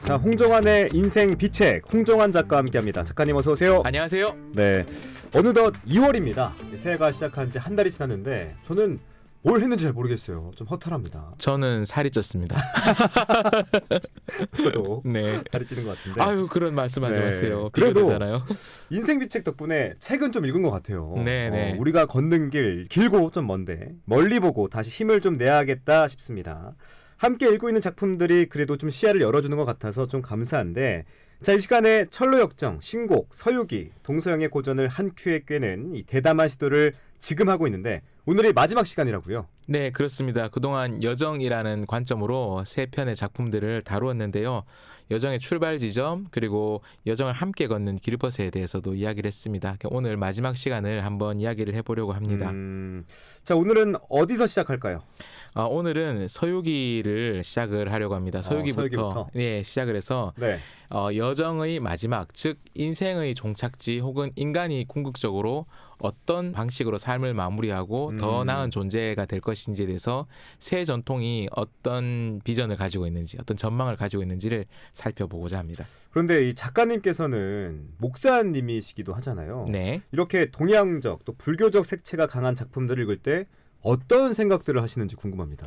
자, 홍정환의 인생 비책, 홍정환 작가와 함께합니다. 작가님 어서 오세요. 안녕하세요. 네, 어느덧 2월입니다. 새해가 시작한 지 한 달이 지났는데 저는 뭘 했는지 잘 모르겠어요. 좀 허탈합니다. 저는 살이 쪘습니다. 저도 네. 살이 찌는 것 같은데. 아유, 그런 말씀하지 네. 마세요. 그래도 비교되잖아요. 인생 비책 덕분에 책은 좀 읽은 것 같아요. 네네. 우리가 걷는 길 길고 좀 먼데 멀리 보고 다시 힘을 좀 내야겠다 싶습니다. 함께 읽고 있는 작품들이 그래도 좀 시야를 열어주는 것 같아서 좀 감사한데, 자, 이 시간에 철로역정, 신곡, 서유기, 동서영의 고전을 한 큐에 꿰는 이 대담한 시도를 지금 하고 있는데 오늘이 마지막 시간이라고요? 네, 그렇습니다. 그동안 여정이라는 관점으로 세 편의 작품들을 다루었는데요. 여정의 출발 지점, 그리고 여정을 함께 걷는 길벗에 대해서도 이야기를 했습니다. 오늘 마지막 시간을 한번 이야기를 해보려고 합니다. 자, 오늘은 어디서 시작할까요? 오늘은 서유기를 시작을 하려고 합니다. 서유기부터 네, 시작을 해서 네. 여정의 마지막, 즉 인생의 종착지 혹은 인간이 궁극적으로 어떤 방식으로 삶을 마무리하고 더 나은 존재가 될 것인지에 대해서 새 전통이 어떤 비전을 가지고 있는지, 어떤 전망을 가지고 있는지를 살펴보고자 합니다. 그런데 이 작가님께서는 목사님이시기도 하잖아요. 네. 이렇게 동양적 또 불교적 색채가 강한 작품들을 읽을 때 어떤 생각들을 하시는지 궁금합니다.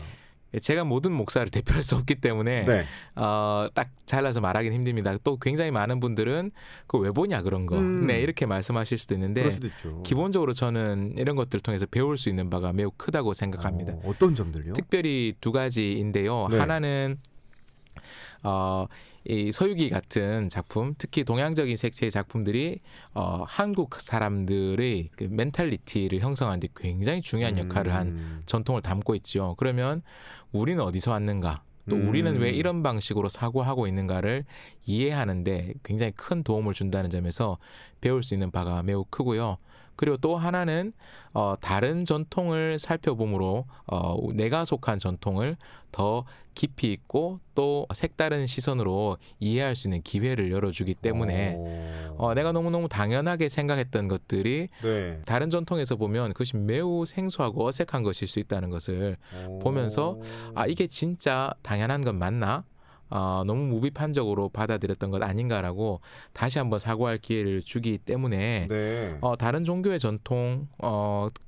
제가 모든 목사를 대표할 수 없기 때문에 네. 딱 잘라서 말하기는 힘듭니다. 또 굉장히 많은 분들은 그거 왜 보냐 그런 거 네, 이렇게 말씀하실 수도 있는데, 그럴 수도 있죠. 기본적으로 저는 이런 것들을 통해서 배울 수 있는 바가 매우 크다고 생각합니다. 어떤 점들요? 특별히 두 가지인데요. 네. 하나는 이 서유기 같은 작품, 특히 동양적인 색채의 작품들이 한국 사람들의 그 멘탈리티를 형성하는 데 굉장히 중요한 역할을 한 전통을 담고 있죠. 그러면 우리는 어디서 왔는가? 또 우리는 왜 이런 방식으로 사고하고 있는가를 이해하는데 굉장히 큰 도움을 준다는 점에서 배울 수 있는 바가 매우 크고요. 그리고 또 하나는 다른 전통을 살펴보므로 내가 속한 전통을 더 깊이 있고 또 색다른 시선으로 이해할 수 있는 기회를 열어주기 때문에 내가 너무너무 당연하게 생각했던 것들이 네. 다른 전통에서 보면 그것이 매우 생소하고 어색한 것일 수 있다는 것을 보면서 이게 진짜 당연한 건 맞나? 너무 무비판적으로 받아들였던 것 아닌가라고 다시 한번 사고할 기회를 주기 때문에 네. 다른 종교의 전통,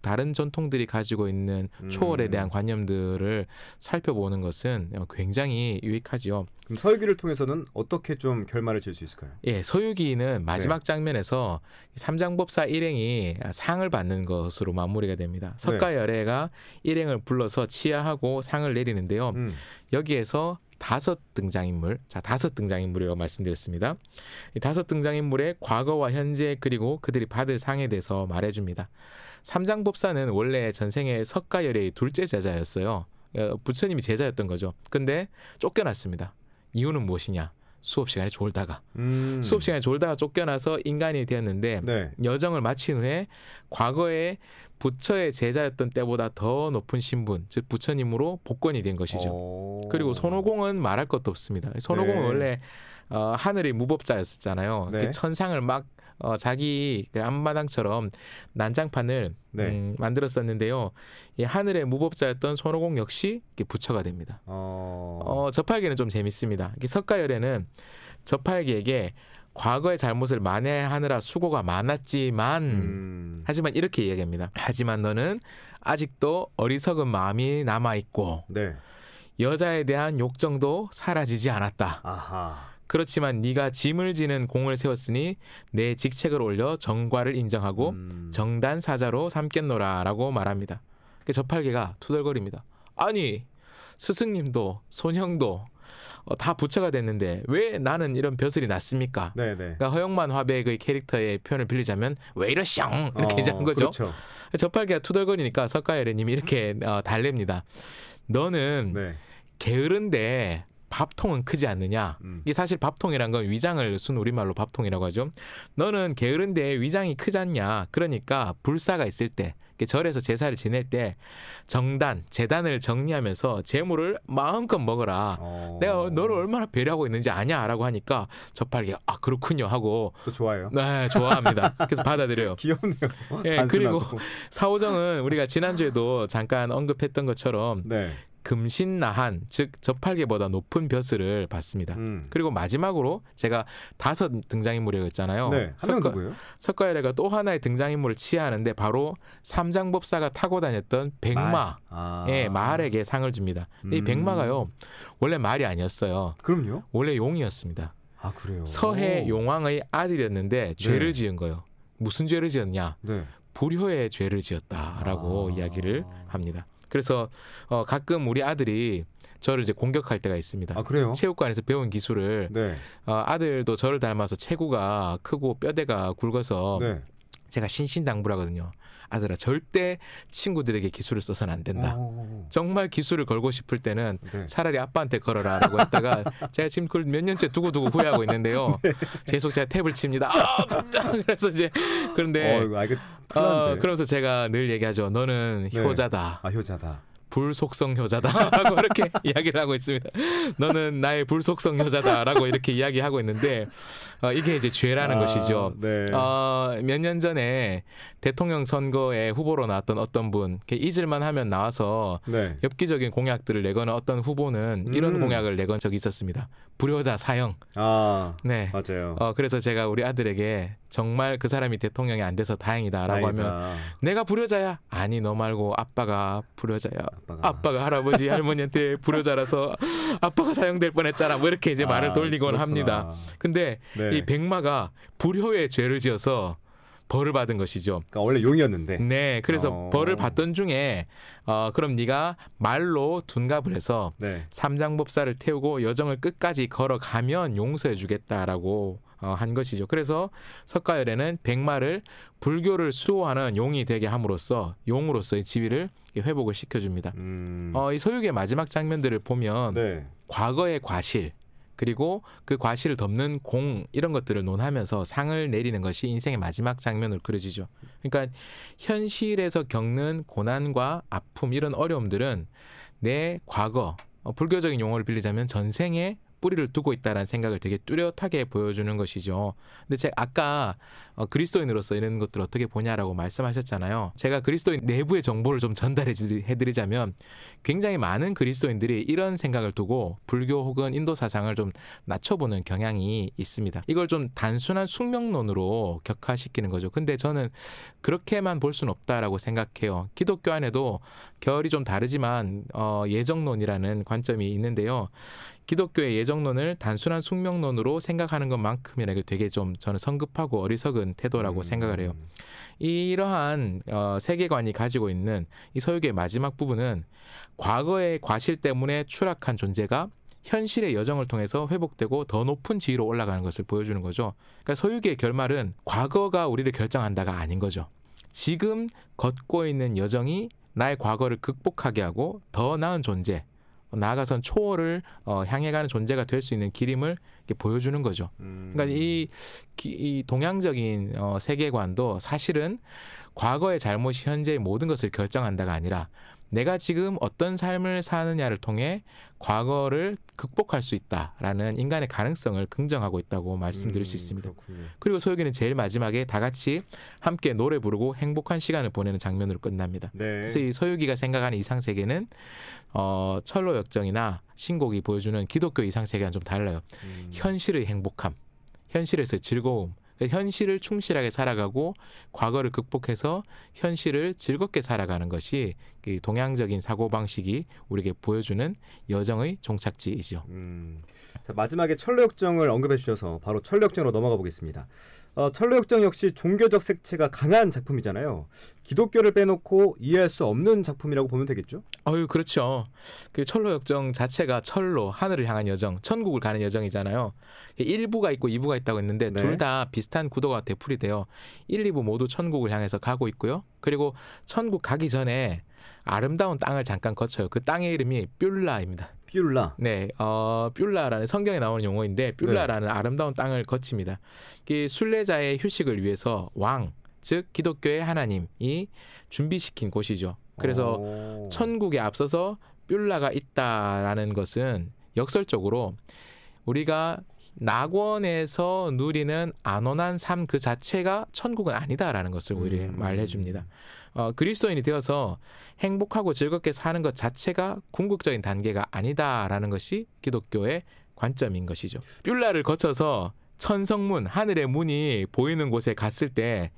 다른 전통들이 가지고 있는 초월에 대한 관념들을 살펴보는 것은 굉장히 유익하지요. 그럼 서유기를 통해서는 어떻게 좀 결말을 지을 수 있을까요? 예, 서유기는 마지막 장면에서 삼장법사 일행이 상을 받는 것으로 마무리가 됩니다. 석가열애가 일행을 불러서 치하하고 상을 내리는데요. 여기에서 다섯 등장인물이라고 말씀드렸습니다. 이 다섯 등장인물의 과거와 현재 그리고 그들이 받을 상에 대해서 말해줍니다. 삼장법사는 원래 전생에 석가열애의 둘째 제자였어요. 부처님이 제자였던 거죠. 근데 쫓겨났습니다. 이유는 무엇이냐? 수업 시간에 졸다가 쫓겨나서 인간이 되었는데, 네. 여정을 마친 후에 과거에 부처의 제자였던 때보다 더 높은 신분, 즉 부처님으로 복권이 된 것이죠. 그리고 손오공은 말할 것도 없습니다. 손오공은 원래 하늘의 무법자였었잖아요. 네. 천상을 막 자기 앞마당처럼 난장판을 만들었었는데요. 이 하늘의 무법자였던 손오공 역시 부처가 됩니다. 저팔계는 좀 재밌습니다. 석가열애는 저팔계에게 과거의 잘못을 만회하느라 수고가 많았지만 하지만 이렇게 이야기합니다. 하지만 너는 아직도 어리석은 마음이 남아있고 네. 여자에 대한 욕정도 사라지지 않았다. 아하. 그렇지만 네가 짐을 지는 공을 세웠으니 내 직책을 올려 정과를 인정하고 정단사자로 삼겠노라 라고 말합니다. 저팔계가 투덜거립니다. 아니, 스승님도 손형도 다 부처가 됐는데 왜 나는 이런 벼슬이 났습니까? 네네. 그러니까 허영만 화백의 캐릭터의 표현을 빌리자면 왜 이러셩 이렇게 얘기한 거죠. 그렇죠. 저팔계가 투덜거리니까 석가열애님이 이렇게 달랩니다. 너는 게으른데 밥통은 크지 않느냐? 이게 사실 밥통이란 건 위장을 쓴 우리말로 밥통이라고 하죠. 너는 게으른데 위장이 크지 않냐? 그러니까 불사가 있을 때, 절에서 제사를 지낼 때 정단, 재단을 정리하면서 재물을 마음껏 먹어라. 내가 너를 얼마나 배려하고 있는지 아냐라고 하니까 저팔계가 그렇군요 하고 또 좋아요. 네, 좋아합니다. 그래서 받아들여요. 귀엽네요. 예, 그리고 사오정은 우리가 지난주에도 잠깐 언급했던 것처럼 금신나한 즉 저팔계보다 높은 벼슬을 받습니다. 그리고 마지막으로 제가 5 등장인물이라고 했잖아요. 네, 한 명 누구예요? 석가열애가 또 하나의 등장인물을 치하하는데 바로 삼장법사가 타고 다녔던 백마, 말에게 상을 줍니다. 근데 이 백마가요 원래 말이 아니었어요. 그럼요? 원래 용이었습니다. 아 그래요? 서해 용왕의 아들이었는데 죄를 지은 거예요. 무슨 죄를 지었냐? 네. 불효의 죄를 지었다라고 이야기를 합니다. 그래서 가끔 우리 아들이 저를 이제 공격할 때가 있습니다. 아 그래요? 체육관에서 배운 기술을 네. 아들도 저를 닮아서 체구가 크고 뼈대가 굵어서 네. 제가 신신당부하거든요. 아들아 절대 친구들에게 기술을 써서는 안 된다. 정말 기술을 걸고 싶을 때는 네. 차라리 아빠한테 걸어라라고 했다가 제가 지금 그걸 몇 년째 두고두고 후회하고 있는데요. 계속 제가 탭을 칩니다. 그래서 이제 그런데 그러면서 제가 늘 얘기하죠. 너는 효자다. 아 효자다. 불속성 효자다라고 이렇게 이야기를 하고 있습니다. 너는 나의 불속성 효자다라고 이렇게 이야기하고 있는데 이게 이제 죄라는 것이죠. 네. 몇 년 전에 대통령 선거에 후보로 나왔던 어떤 분 잊을만 하면 나와서 네. 엽기적인 공약들을 내거나 어떤 후보는 이런 공약을 내건 적이 있었습니다. 불효자 사형. 네. 맞아요. 그래서 제가 우리 아들에게 정말 그 사람이 대통령이 안 돼서 다행이다라고 하면 내가 불효자야? 아니 너 말고 아빠가 불효자야. 아빠가 할아버지 할머니한테 불효자라서 아빠가 사형될 뻔했잖아. 뭐 이렇게 이제 말을 돌리곤 합니다. 근데 이 백마가 불효의 죄를 지어서 벌을 받은 것이죠. 그러니까 원래 용이었는데. 네, 그래서 벌을 받던 중에 그럼 네가 말로 둔갑을 해서 삼장법사를 태우고 여정을 끝까지 걸어가면 용서해주겠다라고 한 것이죠. 그래서 석가열애는 백마를 불교를 수호하는 용이 되게 함으로써 용으로서의 지위를 회복을 시켜줍니다. 이 서유기의 마지막 장면들을 보면 과거의 과실 그리고 그 과실을 덮는 공 이런 것들을 논하면서 상을 내리는 것이 인생의 마지막 장면으로 그려지죠. 그러니까 현실에서 겪는 고난과 아픔 이런 어려움들은 내 과거 불교적인 용어를 빌리자면 전생에 뿌리를 두고 있다는 생각을 되게 뚜렷하게 보여주는 것이죠. 근데 제가 아까 그리스도인으로서 이런 것들을 어떻게 보냐라고 말씀하셨잖아요. 제가 그리스도인 내부의 정보를 좀 전달해드리자면 굉장히 많은 그리스도인들이 이런 생각을 두고 불교 혹은 인도 사상을 좀 낮춰보는 경향이 있습니다. 이걸 좀 단순한 숙명론으로 격화시키는 거죠. 근데 저는 그렇게만 볼 수는 없다라고 생각해요. 기독교 안에도 결이 좀 다르지만 예정론이라는 관점이 있는데요. 기독교의 예정론을 단순한 숙명론으로 생각하는 것만큼이나 되게 좀 저는 성급하고 어리석은 태도라고 생각을 해요. 이러한 세계관이 가지고 있는 이 서유기의 마지막 부분은 과거의 과실 때문에 추락한 존재가 현실의 여정을 통해서 회복되고 더 높은 지위로 올라가는 것을 보여주는 거죠. 그러니까 서유기의 결말은 과거가 우리를 결정한다가 아닌 거죠. 지금 걷고 있는 여정이 나의 과거를 극복하게 하고 더 나은 존재 나아가선 초월을 향해 가는 존재가 될 수 있는 길임을 보여주는 거죠. 그러니까 이 동양적인 세계관도 사실은 과거의 잘못이 현재의 모든 것을 결정한다가 아니라 내가 지금 어떤 삶을 사느냐를 통해 과거를 극복할 수 있다라는 인간의 가능성을 긍정하고 있다고 말씀드릴 수 있습니다. 그렇군요. 그리고 서유기는 제일 마지막에 다 같이 함께 노래 부르고 행복한 시간을 보내는 장면으로 끝납니다. 그래서 이 서유기가 생각하는 이상세계는 철로역정이나 신곡이 보여주는 기독교 이상세계와는 좀 달라요. 현실의 행복함, 현실에서의 즐거움, 현실을 충실하게 살아가고 과거를 극복해서 현실을 즐겁게 살아가는 것이 동양적인 사고방식이 우리에게 보여주는 여정의 종착지이죠. 자, 마지막에 철로역정을 언급해 주셔서 바로 철로역정으로 넘어가 보겠습니다. 철로역정 역시 종교적 색채가 강한 작품이잖아요. 기독교를 빼놓고 이해할 수 없는 작품이라고 보면 되겠죠? 그렇죠. 그 철로역정 자체가 철로, 하늘을 향한 여정, 천국을 가는 여정이잖아요. 1부가 있고 2부가 있다고 했는데 둘 다 비슷한 구도가 되풀이돼요. 1, 2부 모두 천국을 향해서 가고 있고요. 그리고 천국 가기 전에 아름다운 땅을 잠깐 거쳐요. 그 땅의 이름이 뷸라입니다. 뷸라. 네, 뷸라라는 성경에 나오는 용어인데 뷸라라는 아름다운 땅을 거칩니다. 이 순례자의 휴식을 위해서 왕, 즉 기독교의 하나님이 준비시킨 곳이죠. 그래서 천국에 앞서서 뷸라가 있다라는 것은 역설적으로 우리가 낙원에서 누리는 안온한 삶 그 자체가 천국은 아니다라는 것을 오히려 말해줍니다. 그리스도인이 되어서 행복하고 즐겁게 사는 것 자체가 궁극적인 단계가 아니다라는 것이 기독교의 관점인 것이죠. 뷸라를 거쳐서 천성문, 하늘의 문이 보이는 곳에 갔을 때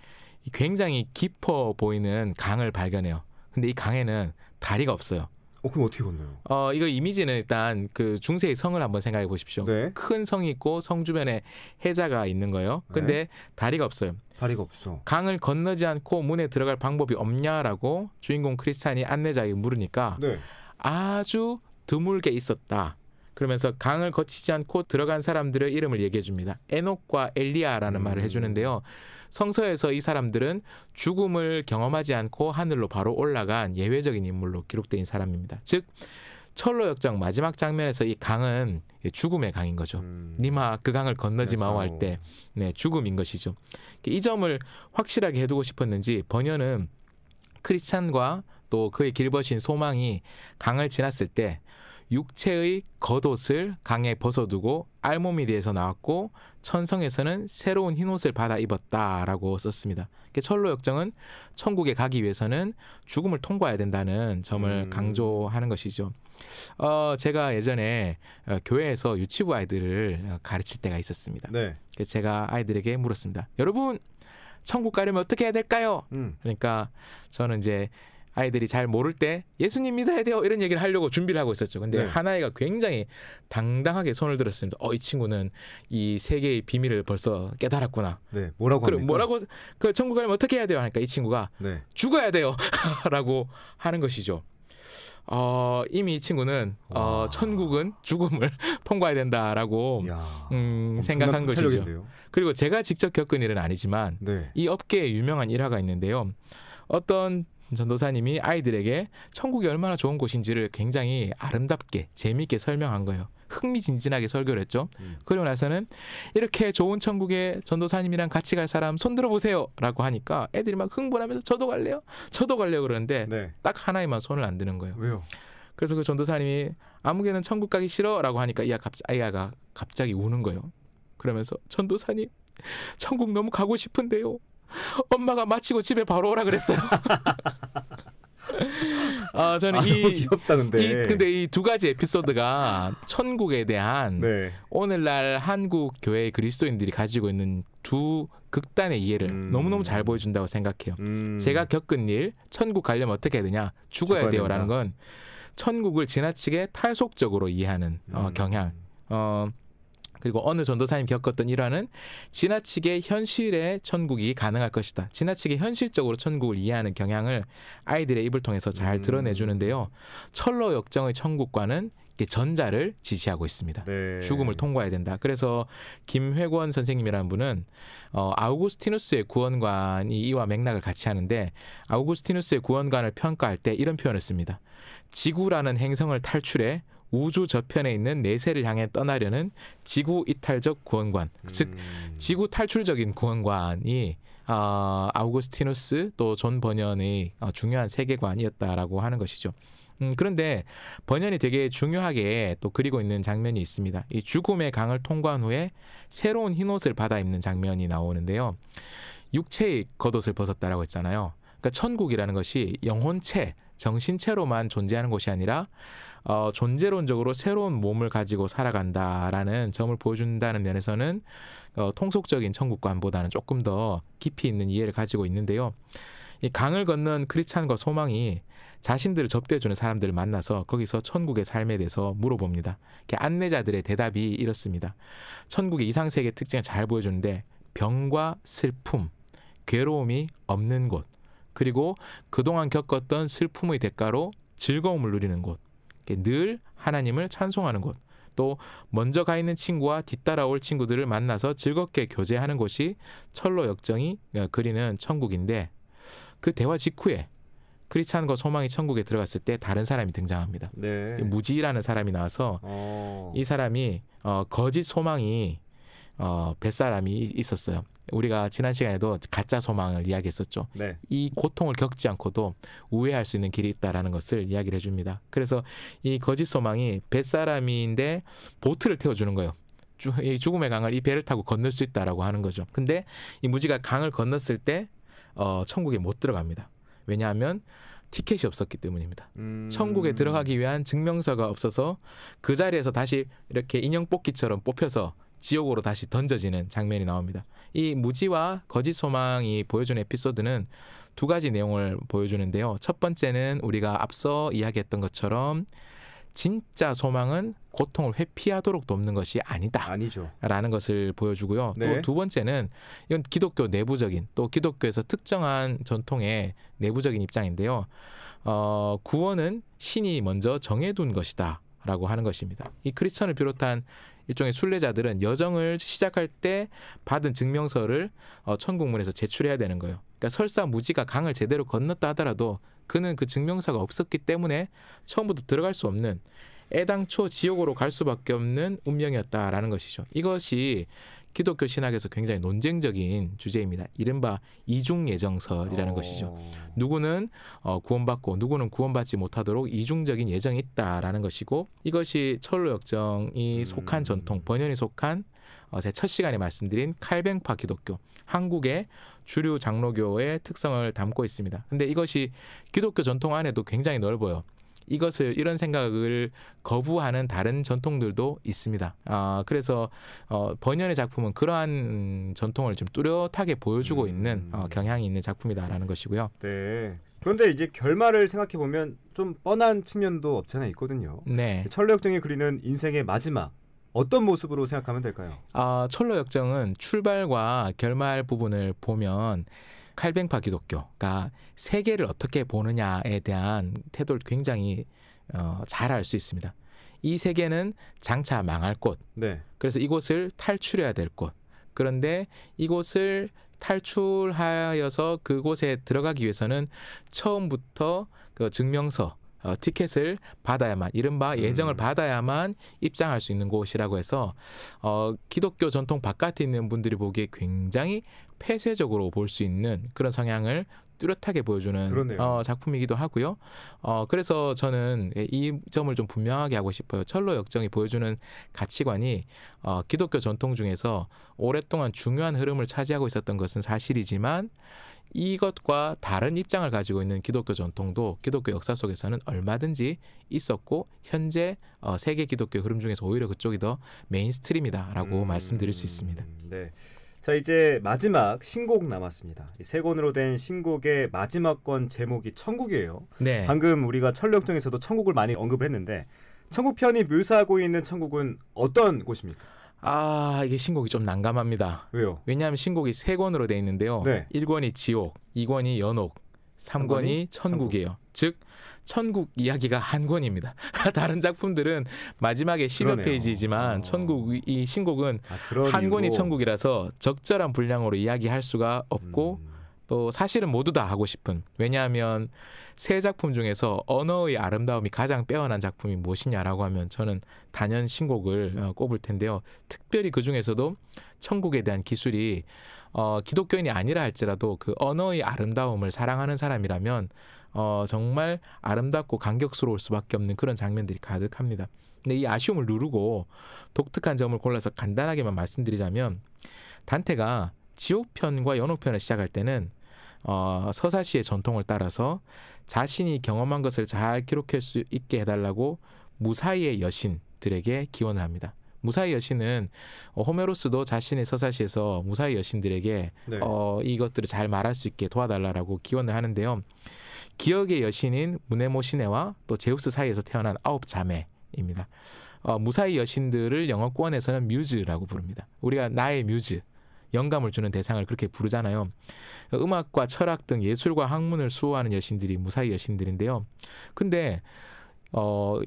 굉장히 깊어 보이는 강을 발견해요. 근데 이 강에는 다리가 없어요. 그럼 어떻게 건너요? 이거 이미지는 일단 그 중세의 성을 한번 생각해 보십시오. 네. 큰 성이 있고 성 주변에 해자가 있는 거예요. 근데 네. 다리가 없어요. 다리가 없어. 강을 건너지 않고 문에 들어갈 방법이 없냐라고 주인공 크리스찬이 안내자에게 물으니까 네. 아주 드물게 있었다. 그러면서 강을 거치지 않고 들어간 사람들의 이름을 얘기해 줍니다. 에녹과 엘리야라는 말을 해주는데요. 성서에서 이 사람들은 죽음을 경험하지 않고 하늘로 바로 올라간 예외적인 인물로 기록된 사람입니다. 즉 철로 역정 마지막 장면에서 이 강은 죽음의 강인 거죠. 니마 그 강을 건너지 마오 할 때 죽음인 것이죠. 이 점을 확실하게 해두고 싶었는지 번연은 크리스찬과 또 그의 길벗인 소망이 강을 지났을 때 육체의 겉옷을 강에 벗어두고 알몸이 돼서 나왔고 천성에서는 새로운 흰옷을 받아 입었다라고 썼습니다. 철로 역정은 천국에 가기 위해서는 죽음을 통과해야 된다는 점을 강조하는 것이죠. 제가 예전에 교회에서 유치부 아이들을 가르칠 때가 있었습니다. 네. 제가 아이들에게 물었습니다. 여러분, 천국 가려면 어떻게 해야 될까요? 그러니까 저는 이제 아이들이 잘 모를 때 예수님 믿어야 돼요 이런 얘기를 하려고 준비를 하고 있었죠. 근데 네. 한 아이가 굉장히 당당하게 손을 들었습니다. 이 친구는 이 세계의 비밀을 벌써 깨달았구나. 네. 뭐라고 합니까? 뭐라고 그 천국 가려면 어떻게 해야 돼요? 하니까 이 친구가 네. 죽어야 돼요 라고 하는 것이죠. 이미 이 친구는 천국은 죽음을 통과해야 된다라고 생각한 것이죠. 통찰력인데요. 그리고 제가 직접 겪은 일은 아니지만 네. 이 업계에 유명한 일화가 있는데요. 어떤 전도사님이 아이들에게 천국이 얼마나 좋은 곳인지를 굉장히 아름답게 재미있게 설명한 거예요. 흥미진진하게 설교를 했죠. 그리고 나서는 이렇게 좋은 천국에 전도사님이랑 같이 갈 사람 손 들어보세요 라고 하니까 애들이 막 흥분하면서 저도 갈래요? 저도 갈래요 그러는데 네. 딱 하나에만 손을 안 드는 거예요. 왜요? 그래서 그 전도사님이 아무개는 천국 가기 싫어 라고 하니까 아이가 갑자기 우는 거예요. 그러면서 전도사님 천국 너무 가고 싶은데요. 엄마가 마치고 집에 바로 오라 그랬어요. 저는 너무 귀엽다 근데 이 두 가지 에피소드가 천국에 대한 네. 오늘날 한국 교회 그리스도인들이 가지고 있는 두 극단의 이해를 너무너무 잘 보여준다고 생각해요. 제가 겪은 일, 천국 가려면 어떻게 해야 되냐? 죽어야 돼요라는 건 천국을 지나치게 탈속적으로 이해하는 경향. 그리고 어느 전도사님 겪었던 일화는 지나치게 현실의 천국이 가능할 것이다. 지나치게 현실적으로 천국을 이해하는 경향을 아이들의 입을 통해서 잘 드러내주는데요. 철로 역정의 천국과는 전자를 지시하고 있습니다. 네. 죽음을 통과해야 된다. 그래서 김회권 선생님이라는 분은 아우구스티누스의 구원관이 이와 맥락을 같이 하는데 아우구스티누스의 구원관을 평가할 때 이런 표현을 씁니다. 지구라는 행성을 탈출해 우주 저편에 있는 내세를 향해 떠나려는 지구 이탈적 구원관, 즉 지구 탈출적인 구원관이 아우구스티누스 또 존 버년의 중요한 세계관이었다라고 하는 것이죠. 그런데 버년이 되게 중요하게 또 그리고 있는 장면이 있습니다. 이 죽음의 강을 통과한 후에 새로운 흰옷을 받아 입는 장면이 나오는데요. 육체의 겉옷을 벗었다라고 했잖아요. 그러니까 천국이라는 것이 영혼체, 정신체로만 존재하는 곳이 아니라 존재론적으로 새로운 몸을 가지고 살아간다라는 점을 보여준다는 면에서는 통속적인 천국관보다는 조금 더 깊이 있는 이해를 가지고 있는데요. 이 강을 건넌 크리스찬과 소망이 자신들을 접대해주는 사람들을 만나서 거기서 천국의 삶에 대해서 물어봅니다. 안내자들의 대답이 이렇습니다. 천국의 이상세계 특징을 잘 보여주는데 병과 슬픔, 괴로움이 없는 곳, 그리고 그동안 겪었던 슬픔의 대가로 즐거움을 누리는 곳, 늘 하나님을 찬송하는 곳, 또 먼저 가 있는 친구와 뒤따라올 친구들을 만나서 즐겁게 교제하는 곳이 철로 역정이 그리는 천국인데 그 대화 직후에 크리스찬과 소망이 천국에 들어갔을 때 다른 사람이 등장합니다. 네. 무지라는 사람이 나와서 이 사람이 거짓 소망이 뱃사람이 있었어요. 우리가 지난 시간에도 가짜 소망을 이야기했었죠. 네. 이 고통을 겪지 않고도 우회할 수 있는 길이 있다라는 것을 이야기를 해줍니다. 그래서 이 거짓 소망이 뱃사람인데 보트를 태워주는 거예요. 이 죽음의 강을 이 배를 타고 건널 수 있다라고 하는 거죠. 근데 이 무지가 강을 건넜을 때 천국에 못 들어갑니다. 왜냐하면 티켓이 없었기 때문입니다. 천국에 들어가기 위한 증명서가 없어서 그 자리에서 다시 이렇게 인형 뽑기처럼 뽑혀서 지옥으로 다시 던져지는 장면이 나옵니다. 이 무지와 거짓 소망이 보여주는 에피소드는 두 가지 내용을 보여주는데요. 첫 번째는 우리가 앞서 이야기했던 것처럼 진짜 소망은 고통을 회피하도록 돕는 것이 아니다. 아니죠. 라는 것을 보여주고요. 네. 또 두 번째는 이건 기독교 내부적인 또 기독교에서 특정한 전통의 내부적인 입장인데요. 구원은 신이 먼저 정해둔 것이다 라고 하는 것입니다. 이 크리스천을 비롯한 일종의 순례자들은 여정을 시작할 때 받은 증명서를 천국문에서 제출해야 되는 거예요. 그러니까 설사 무지가 강을 제대로 건넜다 하더라도 그는 그 증명서가 없었기 때문에 처음부터 들어갈 수 없는 애당초 지옥으로 갈 수밖에 없는 운명이었다라는 것이죠. 이것이 기독교 신학에서 굉장히 논쟁적인 주제입니다. 이른바 이중예정설이라는 것이죠. 누구는 구원받고 누구는 구원받지 못하도록 이중적인 예정이 있다라는 것이고, 이것이 철로 역정이 속한 전통, 번연이 속한 제 첫 시간에 말씀드린 칼뱅파 기독교, 한국의 주류 장로교의 특성을 담고 있습니다. 근데 이것이 기독교 전통 안에도 굉장히 넓어요. 이런 생각을 거부하는 다른 전통들도 있습니다. 그래서 번연의 작품은 그러한 전통을 좀 뚜렷하게 보여주고 있는 경향이 있는 작품이다라는 것이고요. 네. 그런데 이제 결말을 생각해 보면 좀 뻔한 측면도 없잖아 있거든요. 네. 철로 역정이 그리는 인생의 마지막, 어떤 모습으로 생각하면 될까요? 철로 역정은 출발과 결말 부분을 보면 칼뱅파 기독교가 세계를 어떻게 보느냐에 대한 태도를 굉장히 잘 알 수 있습니다. 이 세계는 장차 망할 곳, 네. 그래서 이곳을 탈출해야 될 곳. 그런데 이곳을 탈출하여서 그곳에 들어가기 위해서는 처음부터 그 증명서, 티켓을 받아야만, 이른바 예정을 받아야만 입장할 수 있는 곳이라고 해서 기독교 전통 바깥에 있는 분들이 보기에 굉장히 폐쇄적으로 볼 수 있는 그런 성향을 뚜렷하게 보여주는 작품이기도 하고요. 그래서 저는 이 점을 좀 분명하게 하고 싶어요. 철로 역정이 보여주는 가치관이 기독교 전통 중에서 오랫동안 중요한 흐름을 차지하고 있었던 것은 사실이지만, 이것과 다른 입장을 가지고 있는 기독교 전통도 기독교 역사 속에서는 얼마든지 있었고, 현재 세계 기독교 흐름 중에서 오히려 그쪽이 더 메인스트림이다라고 말씀드릴 수 있습니다. 네. 자, 이제 마지막 신곡 남았습니다. 이 세 권으로 된 신곡의 마지막 권 제목이 천국이에요. 네. 방금 우리가 철로 역정에서도 천국을 많이 언급을 했는데, 천국 편이 묘사하고 있는 천국은 어떤 곳입니까? 이게 신곡이 좀 난감합니다. 왜요? 왜냐하면 신곡이 3권으로 되어 있는데요. 네. 1권이 지옥, 2권이 연옥, 3권이 천국이에요. 즉 천국 이야기가 한 권입니다. 다른 작품들은 마지막에 10여 페이지지만 이 신곡은 한 권이 천국이라서 적절한 분량으로 이야기할 수가 없고, 또 사실은 모두 다 하고 싶은, 왜냐하면 세 작품 중에서 언어의 아름다움이 가장 빼어난 작품이 무엇이냐라고 하면 저는 단연 신곡을 꼽을 텐데요. 특별히 그 중에서도 천국에 대한 기술이 기독교인이 아니라 할지라도 그 언어의 아름다움을 사랑하는 사람이라면 정말 아름답고 감격스러울 수밖에 없는 그런 장면들이 가득합니다. 근데 이 아쉬움을 누르고 독특한 점을 골라서 간단하게만 말씀드리자면, 단테가 지옥편과 연옥편을 시작할 때는 서사시의 전통을 따라서 자신이 경험한 것을 잘 기록할 수 있게 해달라고 무사히의 여신들에게 기원을 합니다. 무사히 여신은 호메로스도 자신의 서사시에서 무사히 여신들에게 이것들을 잘 말할 수 있게 도와달라고 기원을 하는데요. 기억의 여신인 무네모시네와 또 제우스 사이에서 태어난 9자매입니다. 무사히 여신들을 영어권에서는 뮤즈라고 부릅니다. 우리가 나의 뮤즈, 영감을 주는 대상을 그렇게 부르잖아요. 음악과 철학 등 예술과 학문을 수호하는 여신들이 무사히 여신들인데요. 근데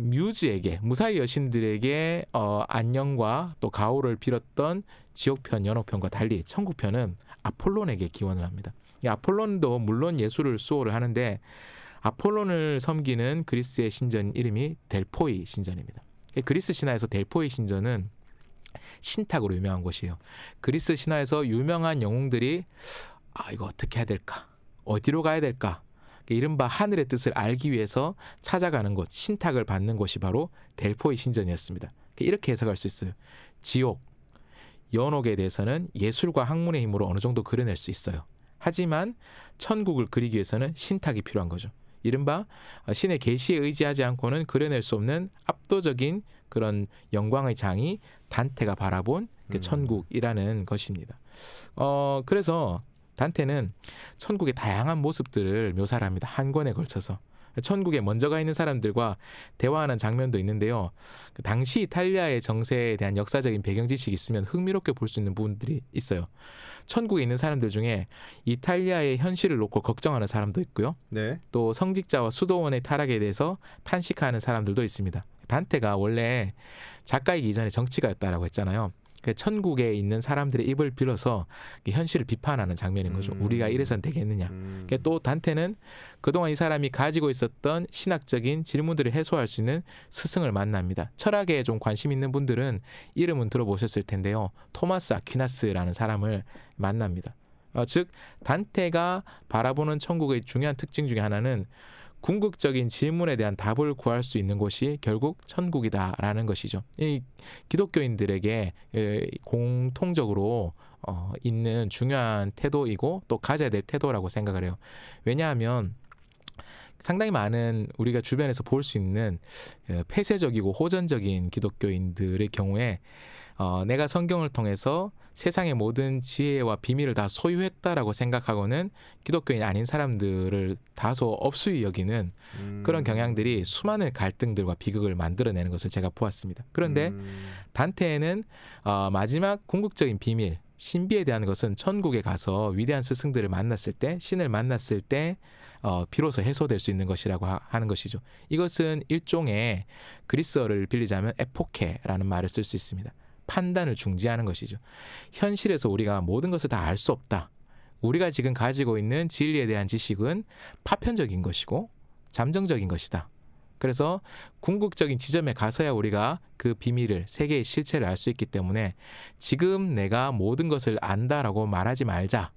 뮤즈에게, 무사히 여신들에게 안녕과 또 가호를 빌었던 지옥편, 연옥편과 달리 천국편은 아폴론에게 기원을 합니다. 이 아폴론도 물론 예술을 수호를 하는데, 아폴론을 섬기는 그리스의 신전 이름이 델포이 신전입니다. 그리스 신화에서 델포이 신전은 신탁으로 유명한 곳이에요. 그리스 신화에서 유명한 영웅들이 이거 어떻게 해야 될까? 어디로 가야 될까? 이른바 하늘의 뜻을 알기 위해서 찾아가는 곳, 신탁을 받는 곳이 바로 델포이 신전이었습니다. 이렇게 해석할 수 있어요. 지옥, 연옥에 대해서는 예술과 학문의 힘으로 어느 정도 그려낼 수 있어요. 하지만 천국을 그리기 위해서는 신탁이 필요한 거죠. 이른바 신의 계시에 의지하지 않고는 그려낼 수 없는 압도적인 그런 영광의 장이 단테가 바라본 그 천국이라는 것입니다. 그래서 단테는 천국의 다양한 모습들을 묘사를 합니다. 한 권에 걸쳐서. 천국에 먼저 가 있는 사람들과 대화하는 장면도 있는데요. 그 당시 이탈리아의 정세에 대한 역사적인 배경 지식이 있으면 흥미롭게 볼 수 있는 부분들이 있어요. 천국에 있는 사람들 중에 이탈리아의 현실을 놓고 걱정하는 사람도 있고요. 네. 또 성직자와 수도원의 타락에 대해서 탄식하는 사람들도 있습니다. 단테가 원래 작가이기 이전에 정치가였다라고 했잖아요. 천국에 있는 사람들의 입을 빌어서 현실을 비판하는 장면인 거죠. 우리가 이래선 되겠느냐. 또 단테는 그동안 이 사람이 가지고 있었던 신학적인 질문들을 해소할 수 있는 스승을 만납니다. 철학에 좀 관심 있는 분들은 이름은 들어보셨을 텐데요. 토마스 아퀴나스라는 사람을 만납니다. 즉 단테가 바라보는 천국의 중요한 특징 중에 하나는 궁극적인 질문에 대한 답을 구할 수 있는 곳이 결국 천국이다라는 것이죠. 이 기독교인들에게 공통적으로 있는 중요한 태도이고 또 가져야 될 태도라고 생각을 해요. 왜냐하면 상당히 많은 우리가 주변에서 볼 수 있는 폐쇄적이고 호전적인 기독교인들의 경우에 내가 성경을 통해서 세상의 모든 지혜와 비밀을 다 소유했다라고 생각하고는 기독교인 아닌 사람들을 다소 업수히 여기는 그런 경향들이 수많은 갈등들과 비극을 만들어내는 것을 제가 보았습니다. 그런데 단테는 마지막 궁극적인 비밀, 신비에 대한 것은 천국에 가서 위대한 스승들을 만났을 때, 신을 만났을 때 비로소 해소될 수 있는 것이라고 하는 것이죠. 이것은 일종의 그리스어를 빌리자면 에포케라는 말을 쓸 수 있습니다. 판단을 중지하는 것이죠. 현실에서 우리가 모든 것을 다 알 수 없다. 우리가 지금 가지고 있는 진리에 대한 지식은 파편적인 것이고 잠정적인 것이다. 그래서 궁극적인 지점에 가서야 우리가 그 비밀을, 세계의 실체를 알 수 있기 때문에 지금 내가 모든 것을 안다라고 말하지 말자.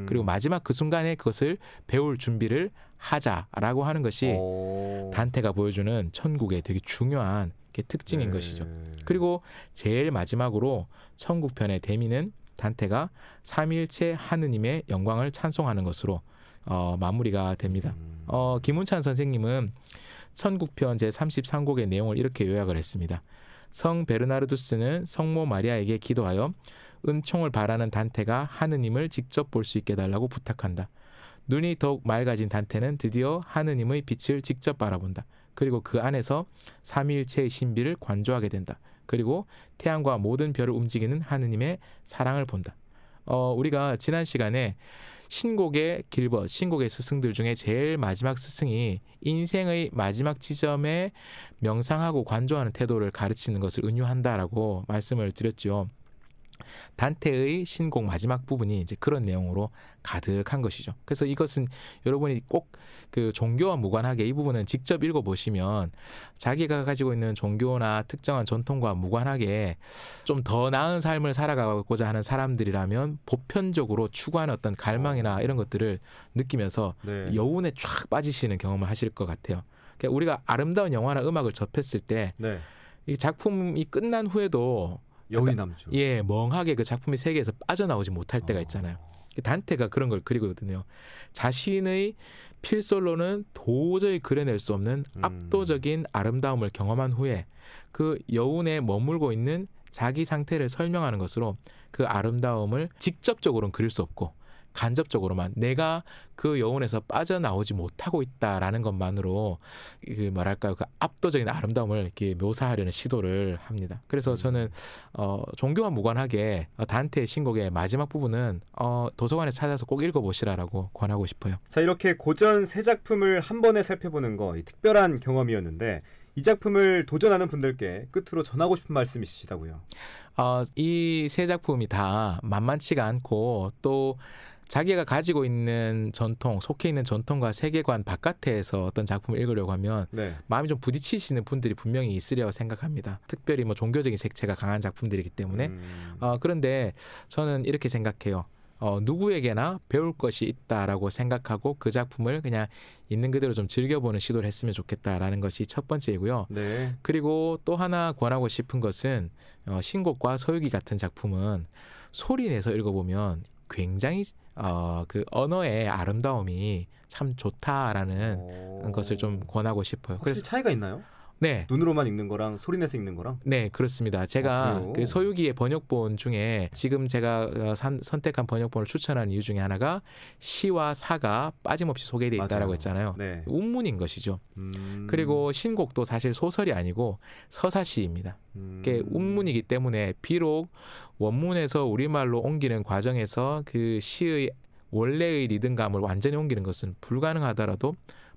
그리고 마지막 그 순간에 그것을 배울 준비를 하자라고 하는 것이 단테가 보여주는 천국의 되게 중요한 특징인 것이죠. 그리고 제일 마지막으로 천국편의 대미는 단테가 삼위일체 하느님의 영광을 찬송하는 것으로 마무리가 됩니다. 김운찬 선생님은 천국편 제33곡의 내용을 이렇게 요약을 했습니다. 성 베르나르두스는 성모 마리아에게 기도하여 은총을 바라는 단테가 하느님을 직접 볼 수 있게 해달라고 부탁한다. 눈이 더욱 맑아진 단테는 드디어 하느님의 빛을 직접 바라본다. 그리고 그 안에서 삼위일체의 신비를 관조하게 된다. 그리고 태양과 모든 별을 움직이는 하느님의 사랑을 본다. 우리가 지난 시간에 신곡의 길벗, 신곡의 스승들 중에 제일 마지막 스승이 인생의 마지막 지점에 명상하고 관조하는 태도를 가르치는 것을 은유한다라고 말씀을 드렸죠. 단테의 신곡 마지막 부분이 이제 그런 내용으로 가득한 것이죠. 그래서 이것은 여러분이 꼭 그 종교와 무관하게 이 부분은 직접 읽어보시면 자기가 가지고 있는 종교나 특정한 전통과 무관하게 좀 더 나은 삶을 살아가고자 하는 사람들이라면 보편적으로 추구하는 어떤 갈망이나 이런 것들을 느끼면서 여운에 쫙 빠지시는 경험을 하실 것 같아요. 그러니까 우리가 아름다운 영화나 음악을 접했을 때 이 작품이 끝난 후에도 여운이 남죠. 예, 멍하게 그 작품의 세계에서 빠져나오지 못할 때가 있잖아요. 단테가 그런 걸 그리거든요. 자신의 필솔로는 도저히 그려낼 수 없는 압도적인 아름다움을 경험한 후에 그 여운에 머물고 있는 자기 상태를 설명하는 것으로 그 아름다움을 직접적으로는 그릴 수 없고 간접적으로만 내가 그 여운에서 빠져나오지 못하고 있다라는 것만으로 그 뭐랄까요, 그 압도적인 아름다움을 이렇게 묘사하려는 시도를 합니다. 그래서 저는 종교와 무관하게 단테의 신곡의 마지막 부분은 도서관에 찾아서 꼭 읽어보시라라고 권하고 싶어요. 자, 이렇게 고전 세 작품을 한 번에 살펴보는 거 특별한 경험이었는데 이 작품을 도전하는 분들께 끝으로 전하고 싶은 말씀 있으시다고요? 이 세 작품이 다 만만치가 않고 또 자기가 가지고 있는 전통, 속해 있는 전통과 세계관 바깥에서 어떤 작품을 읽으려고 하면 마음이 좀 부딪히시는 분들이 분명히 있으리라고 생각합니다. 특별히 뭐 종교적인 색채가 강한 작품들이기 때문에. 그런데 저는 이렇게 생각해요. 누구에게나 배울 것이 있다라고 생각하고 그 작품을 그냥 있는 그대로 좀 즐겨보는 시도를 했으면 좋겠다라는 것이 첫 번째이고요. 그리고 또 하나 권하고 싶은 것은 신곡과 서유기 같은 작품은 소리 내서 읽어보면 굉장히 그 언어의 아름다움이 참 좋다라는 것을 좀 권하고 싶어요. 확실히 차이가 있나요? 네. 눈으로만 읽는 거랑 소리 내서 읽는 거랑? 네, 그렇습니다. 제가 그래요? 그 서유기의 번역본 중에 지금 제가 선택한 번역본을 추천한 이유 중에 하나가 시와 사가 빠짐없이 소개되어 있다라고 맞아요. 했잖아요. 네. 운문인 것이죠. 그리고 신곡도 사실 소설이 아니고 서사시입니다. 그게 운문이기 때문에 비록 원문에서 우리말로 옮기는 과정에서 그 시의 원래의 리듬감을 완전히 옮기는 것은 불가능하더라도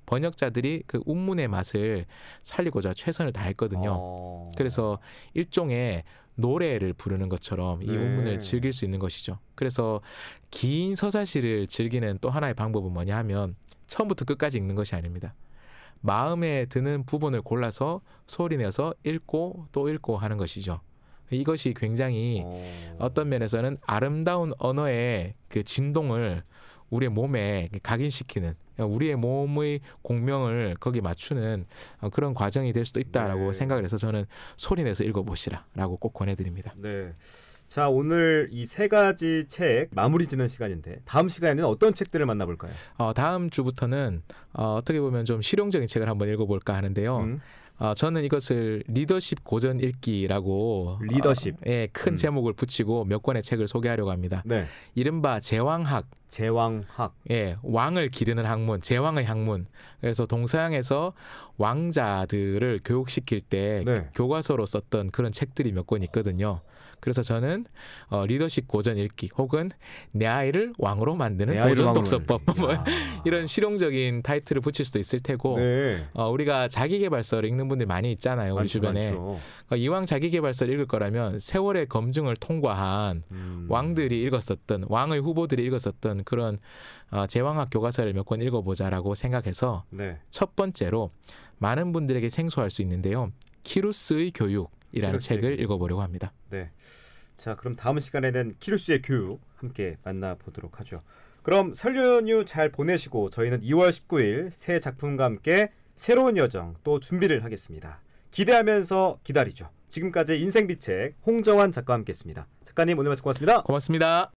번역자들이 그 운문의 맛을 살리고자 최선을 다했거든요. 그래서 일종의 노래를 부르는 것처럼 이 네. 운문을 즐길 수 있는 것이죠. 그래서 긴 서사시를 즐기는 또 하나의 방법은 뭐냐 하면 처음부터 끝까지 읽는 것이 아닙니다. 마음에 드는 부분을 골라서 소리내서 읽고 또 읽고 하는 것이죠. 이것이 굉장히 어떤 면에서는 아름다운 언어의 그 진동을 우리의 몸에 각인시키는, 우리의 몸의 공명을 거기 맞추는 그런 과정이 될 수도 있다라고 네. 생각을 해서 저는 소리내서 읽어보시라라고 꼭 권해드립니다. 네. 자, 오늘 이 세 가지 책 마무리 짓는 시간인데 다음 시간에는 어떤 책들을 만나볼까요? 다음 주부터는 어떻게 보면 좀 실용적인 책을 한번 읽어볼까 하는데요. 저는 이것을 리더십 고전 읽기라고 리더십. 큰 제목을 붙이고 몇 권의 책을 소개하려고 합니다. 네. 이른바 제왕학. 제왕학. 왕을 기르는 학문, 제왕의 학문. 그래서 동서양에서 왕자들을 교육시킬 때 네. 교과서로 썼던 그런 책들이 몇 권 있거든요. 그래서 저는 리더십 고전 읽기 혹은 내 아이를 왕으로 만드는 고전 독서법 뭐 이런 실용적인 타이틀을 붙일 수도 있을 테고 네. 우리가 자기계발서를 읽는 분들이 많이 있잖아요. 우리 주변에. 많죠. 이왕 자기계발서를 읽을 거라면 세월의 검증을 통과한 왕들이 읽었었던 왕의 후보들이 읽었었던 그런 제왕학 교과서를 몇 권 읽어보자라고 생각해서 네. 첫 번째로 많은 분들에게 생소할 수 있는데요. 키루스의 교육이라는 책을 읽어보려고 합니다. 네. 자, 그럼 다음 시간에는 키루스의 교육 함께 만나보도록 하죠. 그럼 설 연휴 잘 보내시고 저희는 2월 19일 새 작품과 함께 새로운 여정 또 준비를 하겠습니다. 기대하면서 기다리죠. 지금까지 인생비책 홍정환 작가와 함께했습니다. 작가님 오늘 말씀 고맙습니다. 고맙습니다.